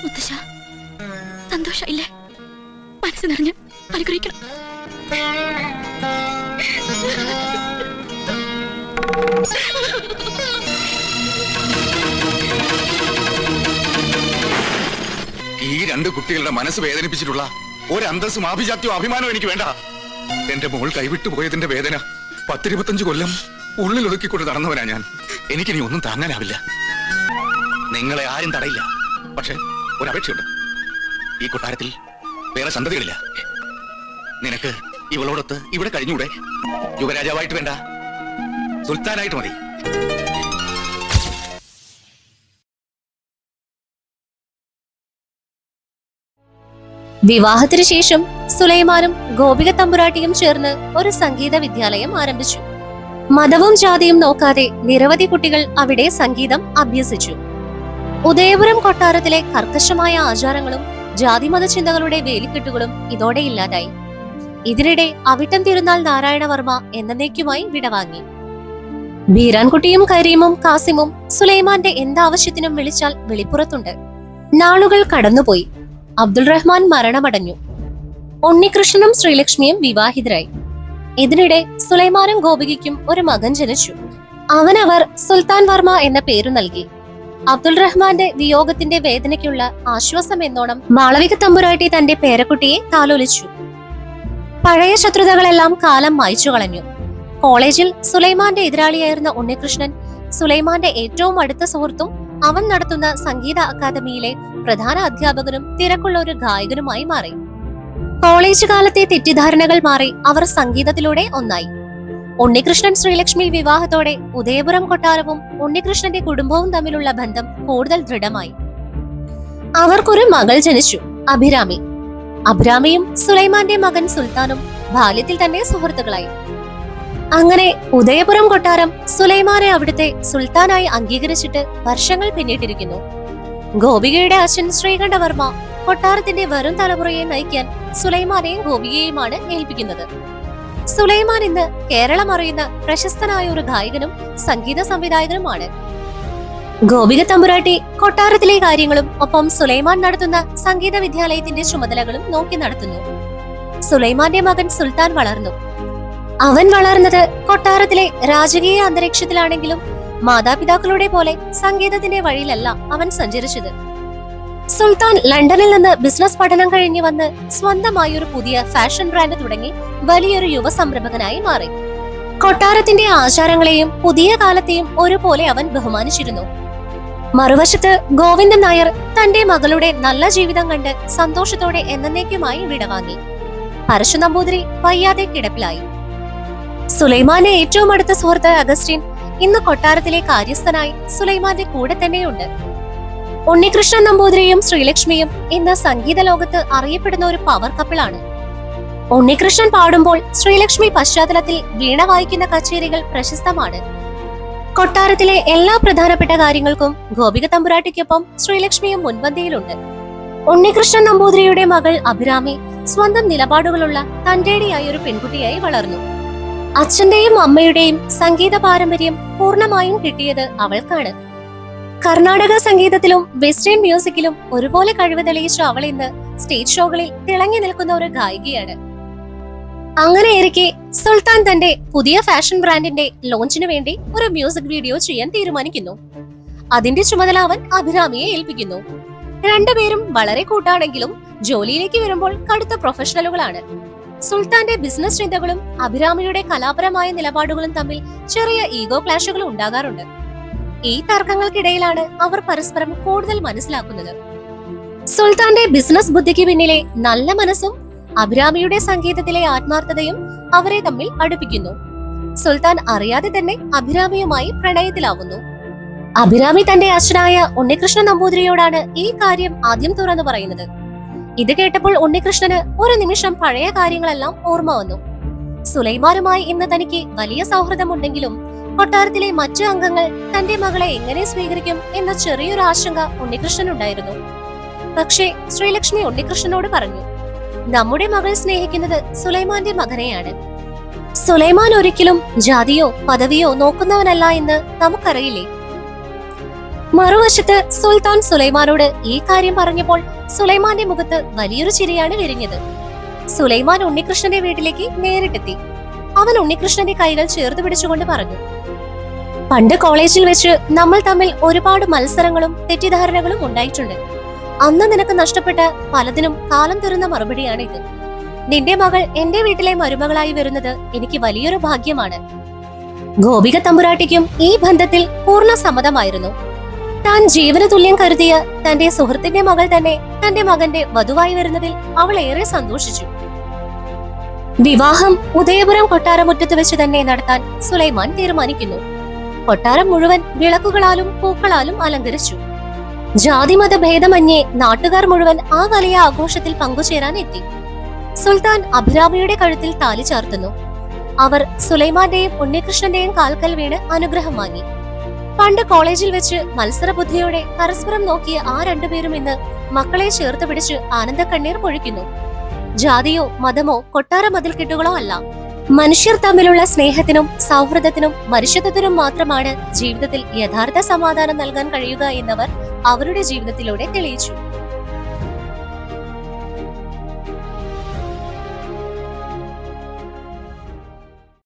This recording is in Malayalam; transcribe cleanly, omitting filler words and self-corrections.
മുത്തശ്ശ, സന്തോഷമില്ലേ? മനസ്സ് നിറഞ്ഞ് അനുഗ്രഹിക്കണം. ഈ രണ്ട് കുട്ടികളുടെ മനസ്സ് വേദനിപ്പിച്ചിട്ടുള്ള ഒരു അന്തസ്സും ആഭിജാത്യവും അഭിമാനവും എനിക്ക് വേണ്ട. എന്റെ മോൾ കൈവിട്ടു പോയതിന്റെ വേദന 10-25 കൊല്ലം ഉള്ളിലൊതുക്കിക്കൊണ്ട് നടന്നവനാ ഞാൻ. എനിക്കിനി ഒന്നും താങ്ങാനാവില്ല. നിങ്ങളെ ആരും തടയില്ല. പക്ഷെ ഒരപേക്ഷയുണ്ട്. ഈ കൊട്ടാരത്തിൽ വേറെ സന്തതികളില്ല. നിനക്ക് ഇവളോടൊത്ത് ഇവിടെ കഴിഞ്ഞൂടെ? യുവരാജാവായിട്ട് വേണ്ട, സുൽത്താനായിട്ട് മതി. വിവാഹത്തിനു ശേഷം സുലൈമാനും ഗോപിക തമ്പുരാട്ടിയും ചേർന്ന് ഒരു സംഗീത വിദ്യാലയം ആരംഭിച്ചു. മതവും ജാതിയും നോക്കാതെ നിരവധി കുട്ടികൾ അവിടെ സംഗീതം അഭ്യസിച്ചു. ഉദയപുരം കൊട്ടാരത്തിലെ കർക്കശമായ ആചാരങ്ങളും ജാതിമത ചിന്തകളുടെ വേലിക്കെട്ടുകളും ഇതോടെ ഇല്ലാതായി. ഇതിനിടെ അവിട്ടം തിരുനാൾ നാരായണവർമ്മ എന്നേക്കുമായി വിടവാങ്ങി. ബീരാൻകുട്ടിയും കരീമും കാസിമും സുലൈമാന്റെ എന്താവശ്യത്തിനും വിളിച്ചാൽ വെളിപ്പുറത്തുണ്ട്. നാളുകൾ കടന്നുപോയി. അബ്ദുൾ റഹ്മാൻ മരണമടഞ്ഞു. ഉണ്ണികൃഷ്ണനും ശ്രീലക്ഷ്മിയും വിവാഹിതരായി. ഇതിനിടെ സുലൈമാനും ഗോപികയ്ക്കും ഒരു മകൻ ജനിച്ചു. അവനവർ സുൽത്താൻ വർമ്മ എന്ന പേരു നൽകി. അബ്ദുൾ റഹ്മാന്റെ വിയോഗത്തിന്റെ വേദനയ്ക്കുള്ള ആശ്വാസം എന്നോണം മാളവിക തമ്പുരാട്ടി തന്റെ പേരക്കുട്ടിയെ താലോലിച്ചു. പഴയ ശത്രുതകളെല്ലാം കാലം മായ്ച്ചു കളഞ്ഞു. കോളേജിൽ സുലൈമാന്റെ എതിരാളിയായിരുന്ന ഉണ്ണികൃഷ്ണൻ സുലൈമാന്റെ ഏറ്റവും അടുത്ത സുഹൃത്തും അവൻ നടത്തുന്ന സംഗീത അക്കാദമിയിലെ പ്രധാന അധ്യാപകനും തിരക്കുള്ള ഒരു ഗായകനുമായി മാറി. കോളേജ് കാലത്തെ തെറ്റിദ്ധാരണകൾ മാറി അവർ സംഗീതത്തിലൂടെ ഒന്നായി. ഉണ്ണികൃഷ്ണൻ ശ്രീലക്ഷ്മി വിവാഹത്തോടെ ഉദയപുരം കൊട്ടാരവും ഉണ്ണികൃഷ്ണന്റെ കുടുംബവും തമ്മിലുള്ള ബന്ധം കൂടുതൽ ദൃഢമായി. അവർക്കൊരു മകൾ ജനിച്ചു, അഭിരാമി. അഭിരാമിയും സുലൈമാന്റെ മകൻ സുൽത്താനും ബാല്യത്തിൽ തന്നെ സുഹൃത്തുക്കളായി. അങ്ങനെ ഉദയപുരം കൊട്ടാരം സുലൈമാനെ അവിടുത്തെ സുൽത്താനായി അംഗീകരിച്ചിട്ട് വർഷങ്ങൾ പിന്നിട്ടിരിക്കുന്നു. ഗോപികയുടെ അച്ഛൻ ശ്രീകണ്ഠവർമ്മ കൊട്ടാരത്തിന്റെ വരും തലമുറയെ നയിക്കാൻ സുലൈമാനെയും ഗോപികയുമാണ് ഏൽപ്പിക്കുന്നത്. സുലൈമാൻ ഇന്ന് കേരളം അറിയുന്ന പ്രശസ്തനായ ഒരു ഗായകനും സംഗീത സംവിധായകനുമാണ്. ഗോപിക തമ്പുരാട്ടി കൊട്ടാരത്തിലെ കാര്യങ്ങളും ഒപ്പം സുലൈമാൻ നടത്തുന്ന സംഗീത വിദ്യാലയത്തിന്റെ ചുമതലകളും നോക്കി നടത്തുന്നു. സുലൈമാന്റെ മകൻ സുൽത്താൻ വളർന്നു. അവൻ വളർന്നത് കൊട്ടാരത്തിലെ രാജകീയ അന്തരീക്ഷത്തിലാണെങ്കിലും മാതാപിതാക്കളുടെ പോലെ സംഗീതത്തിന്റെ വഴിയിലല്ല അവൻ സഞ്ചരിച്ചത്. സുൽത്താൻ ലണ്ടനിൽ നിന്ന് ബിസിനസ് പഠനം കഴിഞ്ഞു വന്ന് സ്വന്തമായി ഒരു പുതിയ ഫാഷൻ ബ്രാൻഡ് തുടങ്ങി വലിയൊരു യുവ സംരംഭകനായി മാറി. കൊട്ടാരത്തിന്റെ ആചാരങ്ങളെയും പുതിയ കാലത്തെയും ഒരുപോലെ അവൻ ബഹുമാനിച്ചിരുന്നു. മറുവശത്ത് ഗോവിന്ദൻ നായർ തന്റെ മകളുടെ നല്ല ജീവിതം കണ്ട് സന്തോഷത്തോടെ എന്നേക്കുമായി വിടവാങ്ങി. പരശു നമ്പൂതിരി വയ്യാതെ കിടപ്പിലായി. സുലൈമാന്റെ ഏറ്റവും അടുത്ത സുഹൃത്ത് അഗസ്റ്റിൻ ഇന്ന് കൊട്ടാരത്തിലെ കാര്യസ്ഥനായി സുലൈമാന്റെ കൂടെ തന്നെയുണ്ട്. ഉണ്ണികൃഷ്ണൻ നമ്പൂതിരിയും ശ്രീലക്ഷ്മിയും ഇന്ന് സംഗീത ലോകത്ത് അറിയപ്പെടുന്ന ഒരു പവർ കപ്പിളാണ്. ഉണ്ണികൃഷ്ണൻ പാടുമ്പോൾ ശ്രീലക്ഷ്മി പശ്ചാത്തലത്തിൽ വീണ വായിക്കുന്ന കച്ചേരികൾ പ്രശസ്തമാണ്. കൊട്ടാരത്തിലെ എല്ലാ പ്രധാനപ്പെട്ട കാര്യങ്ങൾക്കും ഗോപിക തമ്പുരാട്ടിക്കൊപ്പം ശ്രീലക്ഷ്മിയും മുൻപന്തിയിലുണ്ട്. ഉണ്ണികൃഷ്ണൻ നമ്പൂതിരിയുടെ മകൾ അഭിരാമി സ്വന്തം നിലപാടുകളുള്ള തന്റേടിയായ ഒരു പെൺകുട്ടിയായി വളർന്നു. അച്ഛന്റെയും അമ്മയുടെയും സംഗീത പാരമ്പര്യം പൂർണ്ണമായും കിട്ടിയത് അവൾക്കാണ്. കർണാടക സംഗീതത്തിലും വെസ്റ്റേൺ മ്യൂസിക്കിലും ഒരുപോലെ കഴിവ് തെളിയിച്ച അവൾ ഇന്ന് സ്റ്റേജ് ഷോകളിൽ തിളങ്ങി നിൽക്കുന്ന ഒരു ഗായികയാണ്. അങ്ങനെയിരിക്കെ സുൽത്താൻ തന്റെ പുതിയ ഫാഷൻ ബ്രാൻഡിന്റെ ലോഞ്ചിനു വേണ്ടി ഒരു മ്യൂസിക് വീഡിയോ ചെയ്യാൻ തീരുമാനിക്കുന്നു. അതിന്റെ ചുമതല അവൻ അഭിരാമിയെ ഏൽപ്പിക്കുന്നു. രണ്ടുപേരും വളരെ കൂട്ടാണെങ്കിലും ജോലിയിലേക്ക് വരുമ്പോൾ കടുത്ത പ്രൊഫഷണലുകളാണ്. സുൽത്താന്റെ ബിസിനസ് ചിന്തകളും അഭിരാമിയുടെ കലാപരമായ നിലപാടുകളും തമ്മിൽ ചെറിയ ഈഗോ ക്ലാഷുകൾ ഉണ്ടാകാറുണ്ട്. ഈ തർക്കങ്ങൾക്കിടയിലാണ് അവർ പരസ്പരം കൂടുതൽ മനസ്സിലാക്കുന്നത്. സുൽത്താന്റെ ബിസിനസ് ബുദ്ധിക്ക് പിന്നിലെ നല്ല മനസ്സും അഭിരാമിയുടെ സംഗീതത്തിലെ ആത്മാർത്ഥതയും അവരെ തമ്മിൽ അടുപ്പിക്കുന്നു. സുൽത്താൻ അറിയാതെ തന്നെ അഭിരാമിയുമായി പ്രണയത്തിലാവുന്നു. അഭിരാമി തന്റെ അച്ഛനായ ഉണ്ണികൃഷ്ണൻ നമ്പൂതിരിയോടാണ് ഈ കാര്യം ആദ്യം തുറന്നു പറയുന്നത്. ഇത് കേട്ടപ്പോൾ ഉണ്ണികൃഷ്ണന് ഒരു നിമിഷം പഴയ കാര്യങ്ങളെല്ലാം ഓർമ്മ വന്നു. സുലൈമാനുമായി ഇന്ന് തനിക്ക് വലിയ സൗഹൃദമുണ്ടെങ്കിലും കൊട്ടാരത്തിലെ മറ്റു അംഗങ്ങൾ തന്റെ മകളെ എങ്ങനെ സ്വീകരിക്കും എന്ന ചെറിയൊരു ആശങ്ക ഉണ്ണികൃഷ്ണനുണ്ടായിരുന്നു. പക്ഷേ ശ്രീലക്ഷ്മി ഉണ്ണികൃഷ്ണനോട് പറഞ്ഞു, നമ്മുടെ മകൾ സ്നേഹിക്കുന്നത് സുലൈമാന്റെ മകനെയാണ്. സുലൈമാൻ ഒരിക്കലും ജാതിയോ പദവിയോ നോക്കുന്നവനല്ല എന്ന് നമുക്കറിയില്ലേ. മറുവശത്ത് സുൽത്താൻ സുലൈമാനോട് ഈ കാര്യം പറഞ്ഞപ്പോൾ സുലൈമാന്റെ മുഖത്ത് വലിയൊരു ചിരിയാണ് വിരിഞ്ഞത്. സുലൈമാൻ ഉണ്ണികൃഷ്ണന്റെ വീട്ടിലേക്ക് നേരിട്ടെത്തി. അവൻ ഉണ്ണികൃഷ്ണന്റെ കൈകൾ ചേർത്ത് പിടിച്ചുകൊണ്ട് പറഞ്ഞു, പണ്ട് കോളേജിൽ വെച്ച് നമ്മൾ തമ്മിൽ ഒരുപാട് മത്സരങ്ങളും തെറ്റിദ്ധാരണകളും ഉണ്ടായിട്ടുണ്ട്. അന്ന് നിനക്ക് നഷ്ടപ്പെട്ട പലതിനും കാലം തരുന്ന മറുപടിയാണ് ഇത്. നിന്റെ മകൾ എന്റെ വീട്ടിലെ മരുമകളായി വരുന്നത് എനിക്ക് വലിയൊരു ഭാഗ്യമാണ്. ഗോപിക തമ്പുരാട്ടിക്കും ഈ ബന്ധത്തിൽ പൂർണ്ണ സമ്മതമായിരുന്നു. താൻ ജീവന തുല്യം കരുതിയ തന്റെ സുഹൃത്തിന്റെ മകൾ തന്നെ തന്റെ മകന്റെ വധുവായി വരുന്നതിൽ അവൾ ഏറെ സന്തോഷിച്ചു. വിവാഹം ഉദയപുരം കൊട്ടാരമുറ്റത്ത് വെച്ച് തന്നെ നടത്താൻ സുലൈമാൻ തീരുമാനിക്കുന്നു. കൊട്ടാരം മുഴുവൻ വിളക്കുകളാലും പൂക്കളാലും അലങ്കരിച്ചു. ജാതിമത ഭേദമന്യേ നാട്ടുകാർ മുഴുവൻ ആ വലിയ ആഘോഷത്തിൽ പങ്കുചേരാൻ എത്തി. സുൽത്താൻ അഭിരാമിയുടെ കഴുത്തിൽ താലി ചാർത്തുന്നു. അവർ സുലൈമാന്റെയും ഉണ്ണികൃഷ്ണന്റെയും കാൽക്കൽ വീണ് അനുഗ്രഹം വാങ്ങി. പണ്ട് കോളേജിൽ വെച്ച് മത്സരബുദ്ധിയോടെ പരസ്പരം നോക്കിയ ആ രണ്ടുപേരും ഇന്ന് മക്കളെ ചേർത്ത് പിടിച്ച് ആനന്ദക്കണ്ണീർ പൊഴിക്കുന്നു. ജാതിയോ മതമോ കൊട്ടാര മതിൽക്കെട്ടുകളോ അല്ല, മനുഷ്യർ തമ്മിലുള്ള സ്നേഹത്തിനും സൗഹൃദത്തിനും മനുഷ്യത്വത്തിനും മാത്രമാണ് ജീവിതത്തിൽ യഥാർത്ഥ സമാധാനം നൽകാൻ കഴിയുക എന്നവർ അവരുടെ ജീവിതത്തിലൂടെ തെളിയിച്ചു.